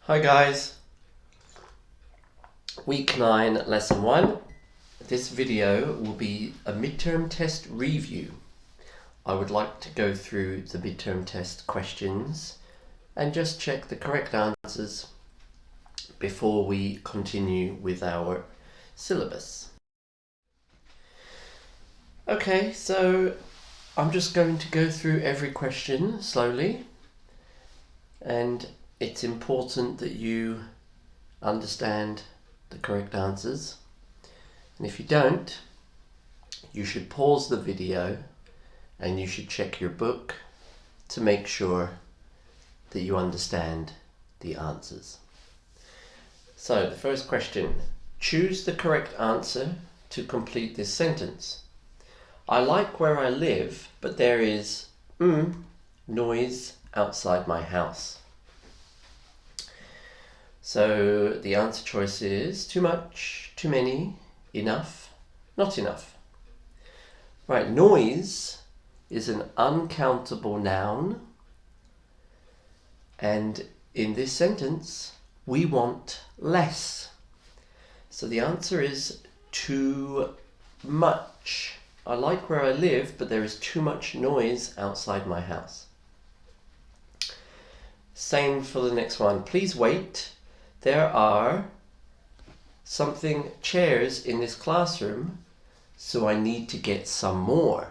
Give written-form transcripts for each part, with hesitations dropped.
Hi guys, week 9 lesson 1. This video will be a midterm test review. I would like to go through the midterm test questions and just check the correct answers before we continue with our syllabus. Okay, so I'm just going to go through every question slowly, and it's important that you understand the correct answers, and if you don't, you should pause the video and you should check your book to make sure that you understand the answers. So the first question, choose the correct answer to complete this sentence. I like where I live, but there is noise outside my house. So the answer choice is too much, too many, enough, not enough. Right, noise is an uncountable noun, and in this sentence we want less. So the answer is too much. I like where I live, but there is too much noise outside my house. Same for the next one. Please wait. There are chairs in this classroom, so I need to get some more.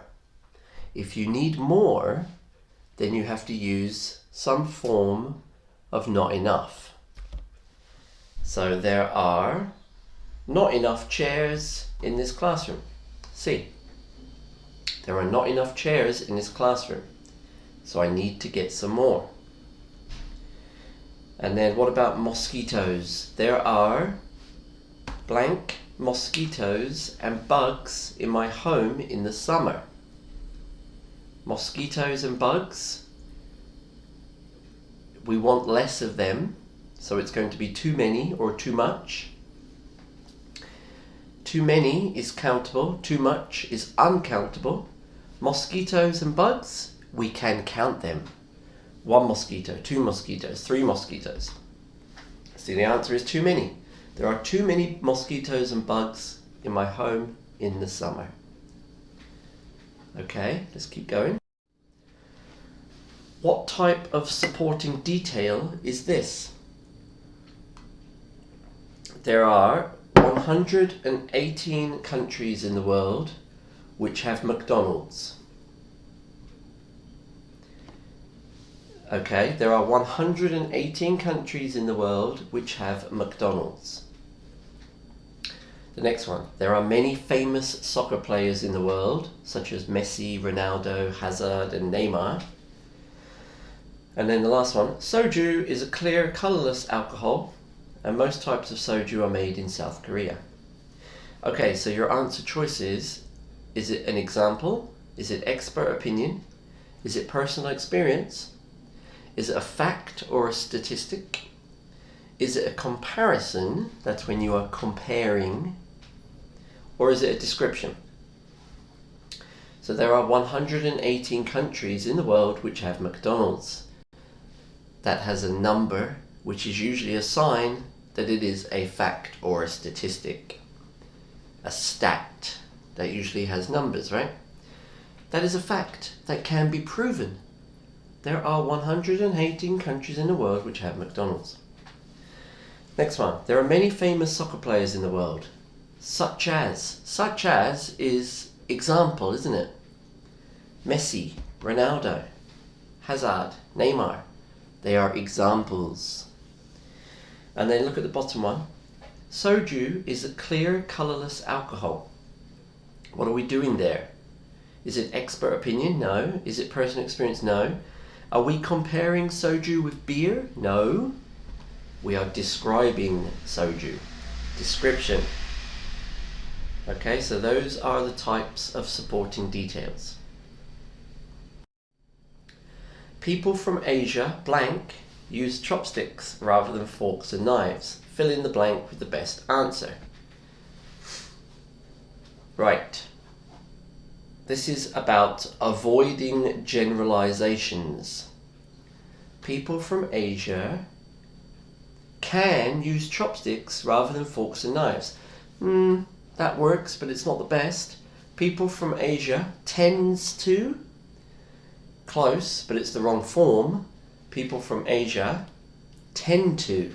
If you need more, then you have to use some form of not enough. So there are not enough chairs in this classroom. See, there are not enough chairs in this classroom, so I need to get some more. And then what about mosquitoes? There are blank mosquitoes and bugs in my home in the summer. Mosquitoes and bugs, we want less of them, so it's going to be too many or too much. Too many is countable, too much is uncountable. Mosquitoes and bugs, we can count them. 1 mosquito, 2 mosquitoes, 3 mosquitoes. So the answer is too many. There are too many mosquitoes and bugs in my home in the summer. Okay, let's keep going. What type of supporting detail is this? There are 118 countries in the world which have McDonald's. Okay, there are 118 countries in the world which have McDonald's. The next one, there are many famous soccer players in the world, such as Messi, Ronaldo, Hazard, and Neymar. And then the last one, soju is a clear, colourless alcohol, and most types of soju are made in South Korea. Okay, so your answer choice is it an example? Is it expert opinion? Is it personal experience? Is it a fact or a statistic? Is it a comparison? That's when you are comparing. Or is it a description? So there are 118 countries in the world which have McDonald's. That has a number, which is usually a sign that it is a fact or a statistic. A stat that usually has numbers, right? That is a fact that can be proven. There are 118 countries in the world which have McDonald's. Next one. There are many famous soccer players in the world. Such as is example, isn't it? Messi, Ronaldo, Hazard, Neymar. They are examples. And then look at the bottom one. Soju is a clear, colourless alcohol. What are we doing there? Is it expert opinion? No. Is it personal experience? No. Are we comparing soju with beer? No. We are describing soju. Description. Okay, so those are the types of supporting details. People from Asia, blank, use chopsticks rather than forks and knives. Fill in the blank with the best answer. Right. This is about avoiding generalizations. People from Asia can use chopsticks rather than forks and knives. That works, but it's not the best. People from Asia tends to. Close, but it's the wrong form. People from Asia tend to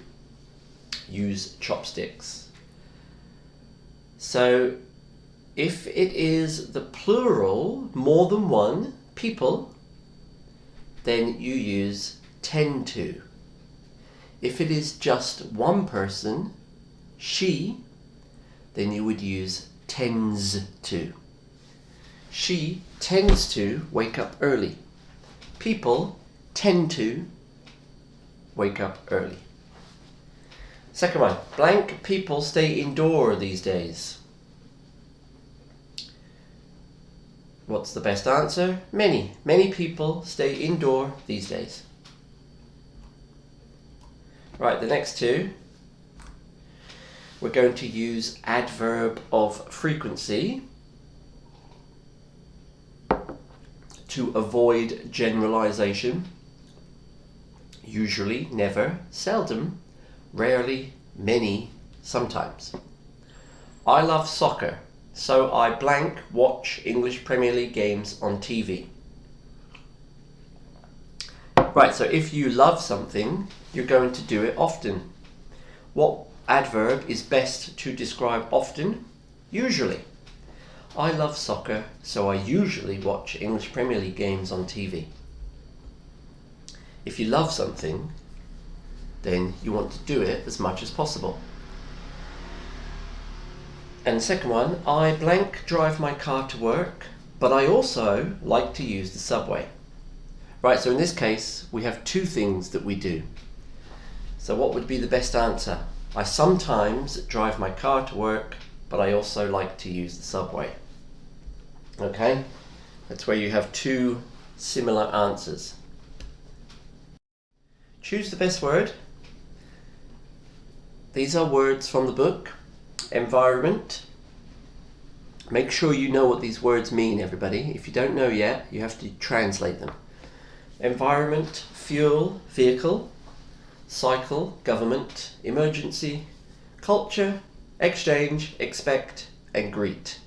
use chopsticks. So if it is the plural, more than one, people, then you use tend to. If it is just one person, she, then you would use tends to. She tends to wake up early. People tend to wake up early. Second one, blank people stay indoor these days. What's the best answer? Many. Many people stay indoor these days. Right, the next two. We're going to use adverb of frequency to avoid generalization. Usually, never, seldom, rarely, many, sometimes. I love soccer, so I blank watch English Premier League games on TV. Right, so if you love something, you're going to do it often. What adverb is best to describe often? Usually. I love soccer, so I usually watch English Premier League games on TV. If you love something, then you want to do it as much as possible. And the second one, I blank drive my car to work, but I also like to use the subway. Right, so in this case, we have two things that we do. So what would be the best answer? I sometimes drive my car to work, but I also like to use the subway. Okay, that's where you have two similar answers. Choose the best word. These are words from the book. Environment. Make sure you know what these words mean, everybody. If you don't know yet, you have to translate them. Environment, fuel, vehicle, cycle, government, emergency, culture, exchange, expect, and greet.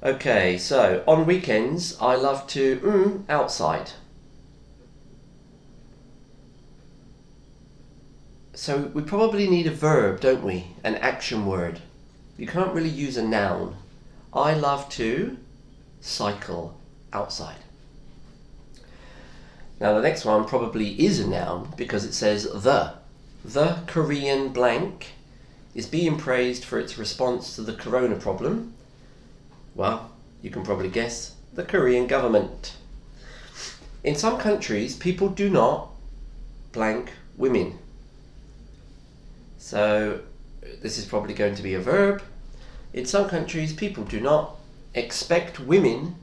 Okay, so on weekends, I love to outside. So we probably need a verb, don't we? An action word. You can't really use a noun. I love to cycle outside. Now the next one probably is a noun because it says the. The Korean blank is being praised for its response to the corona problem. Well, you can probably guess, the Korean government. In some countries, people do not blank women. So this is probably going to be a verb. In some countries, people do not expect women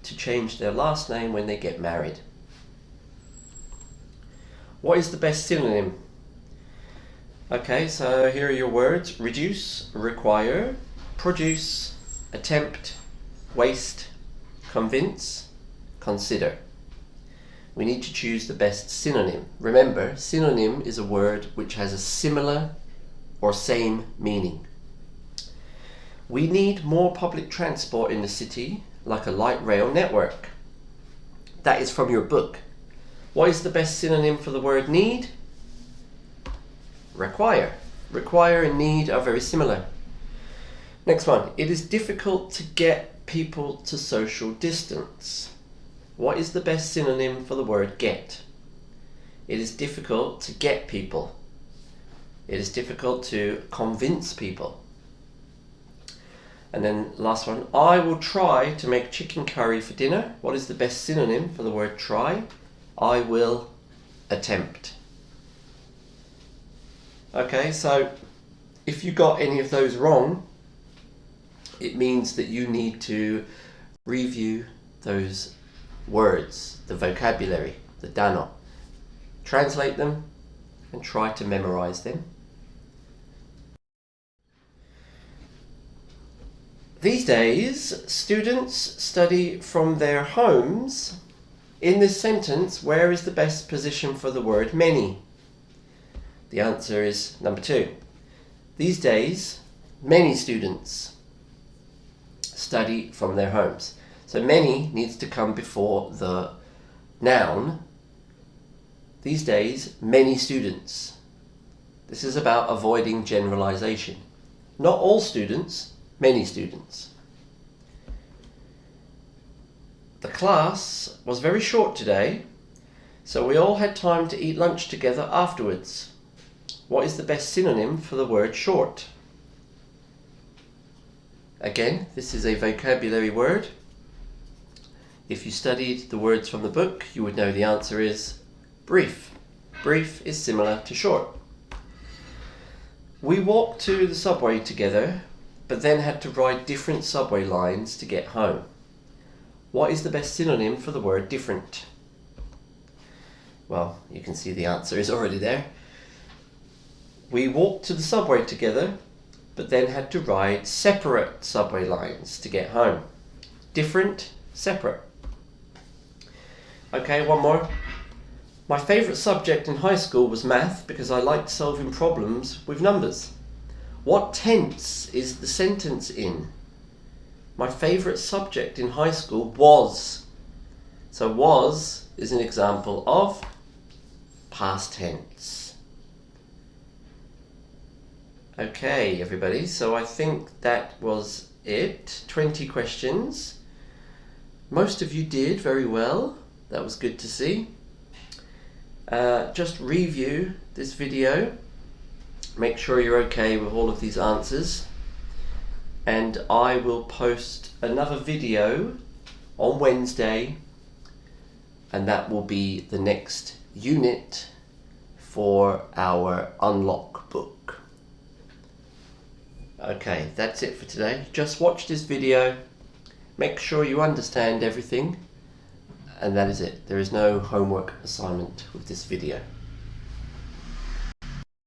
to change their last name when they get married. What is the best synonym? Okay, so here are your words. Reduce, require, produce, attempt, waste, convince, consider. We need to choose the best synonym. Remember, synonym is a word which has a similar or same meaning. We need more public transport in the city, like a light rail network. That is from your book. What is the best synonym for the word need? Require. Require and need are very similar. Next one. It is difficult to get people to social distance. What is the best synonym for the word get? It is difficult to get people. It is difficult to convince people. And then last one, I will try to make chicken curry for dinner. What is the best synonym for the word try? I will attempt. Okay, so if you got any of those wrong, it means that you need to review those words, the vocabulary, the dano. Translate them and try to memorize them. These days, students study from their homes. In this sentence, where is the best position for the word many? The answer is number 2. These days, many students study from their homes. So many needs to come before the noun. These days, many students. This is about avoiding generalization. Not all students, many students. The class was very short today, so we all had time to eat lunch together afterwards. What is the best synonym for the word short? Again, this is a vocabulary word. If you studied the words from the book, you would know the answer is brief. Brief is similar to short. We walked to the subway together, but then had to ride different subway lines to get home. What is the best synonym for the word different? Well, you can see the answer is already there. We walked to the subway together, but then had to ride separate subway lines to get home. Different, separate. Okay, one more. My favourite subject in high school was math because I liked solving problems with numbers. What tense is the sentence in? My favourite subject in high school was. So was is an example of past tense. Okay, everybody, so I think that was it. 20 questions. Most of you did very well. That was good to see. Just review this video. Make sure you're okay with all of these answers. And I will post another video on Wednesday, and that will be the next unit for our unlock book. Okay, that's it for today. Just watch this video, make sure you understand everything, and that is it. There is no homework assignment with this video.